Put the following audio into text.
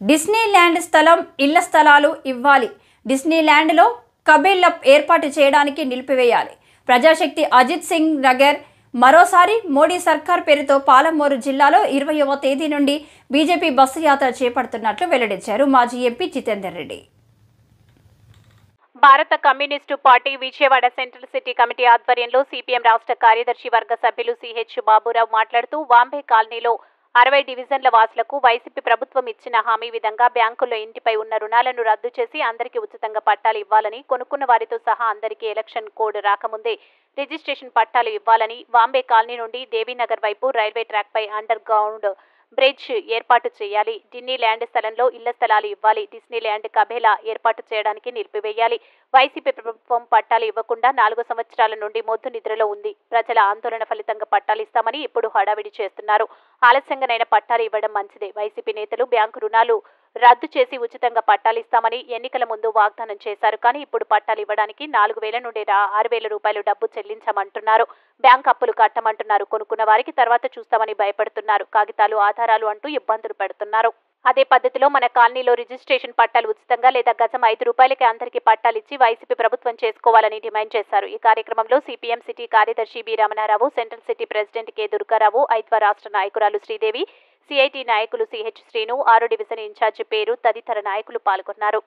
Disney land స్థలం, ఇళ్ల స్థలాలు ఇవ్వాలి. డిస్నీ ల్యాండ్లో కబీర్లప్ ఏర్పాటు చేయడానికి నిలిపివేయాలి. ప్రజాశక్తి అజిత్ సింగ్ నగర్ మరోసారి మోడీ సర్కార్ పేరుతో పాలమూరు జిల్లాలో 20వ తేదీ నుండి బీజేపీ బస్సు యాత్ర చేపడుతున్నట్లు వెల్లడించారు మాజీ ఎంపీ జితేందర్ రెడ్డి. భారత communist party Vijayawada central city committee ఆధ్వర్యంలో సిపిఎం రాష్ట్ర కార్యదర్శి వర్గ సభ్యులు సిహెచ్ బాబురావు మాట్లాడుతూ వాంబే కాలనీలో 60 డివిజన్ల వాసులకు వైసీపీ ప్రభుత్వం ఇచ్చిన హామీ విధంగా బ్యాంకుల్లో ఇంటిపై ఉన్న రుణాలను రద్దు చేసి అందరికీ ఉచితంగా పట్టాలు ఇవ్వాలని, కొనుక్కున్న వారితో సహా అందరికీ ఎలక్షన్ కోడ్ రాకముందే రిజిస్ట్రేషన్ పట్టాలు ఇవ్వాలని, వాంబే కాలనీ నుండి దేవీనగర్ వైపు రైల్వే ట్రాక్పై అండర్ గ్రౌండ్ బ్రిడ్జ్ ఏర్పాటు చేయాలి. డిస్నీ ల్యాండ్ స్థలంలో ఇళ్ల స్థలాలు ఇవ్వాలి. డిస్నీ ల్యాండ్ కబేలా ఏర్పాటు చేయడానికి నిలిపివేయాలి. వైసీపీ ప్రభుత్వం పట్టాలు ఇవ్వకుండా 4 సంవత్సరాల నుండి మొద్దు నిద్రలో ఉంది. ప్రజల ఆందోళన ఫలితంగా పట్టాలు ఇస్తామని ఇప్పుడు హడావిడి చేస్తున్నారు. ఆలస్యంగానైనా పట్టాలు ఇవ్వడం మంచిదే. వైసీపీ నేతలు బ్యాంకు రుణాలు రద్దు చేసి ఉచితంగా పట్టాలు ఇస్తామని ఎన్నికల ముందు వాగ్దానం చేశారు. కానీ ఇప్పుడు పట్టాలు ఇవ్వడానికి 4,000 నుండి 6,000 రూపాయలు డబ్బు చెల్లించమంటున్నారు. బ్యాంక్ అప్పులు కట్టమంటున్నారు. కొనుక్కున్న వారికి తర్వాత చూస్తామని భయపడుతున్నారు. కాగితాలు, ఆధారాలు అంటూ ఇబ్బందులు పెడుతున్నారు. అదే పద్ధతిలో మన కాలనీలో రిజిస్ట్రేషన్ పట్టాలు ఉచితంగా లేదా గజం 5 రూపాయలకి అందరికీ పట్టాలిచ్చి వైసీపీ ప్రభుత్వం చేసుకోవాలని డిమాండ్ చేశారు. ఈ కార్యక్రమంలో సిపిఎం సిటీ కార్యదర్శి B Ramanarao, central city president K Durgarao, ఐద్వా రాష్ట్ర నాయకురాలు శ్రీదేవి, సిఐటి నాయకులు సిహెచ్ శ్రీను, 6 డివిజన్ ఇన్ఛార్జి పేరు తదితర నాయకులు పాల్గొన్నారు.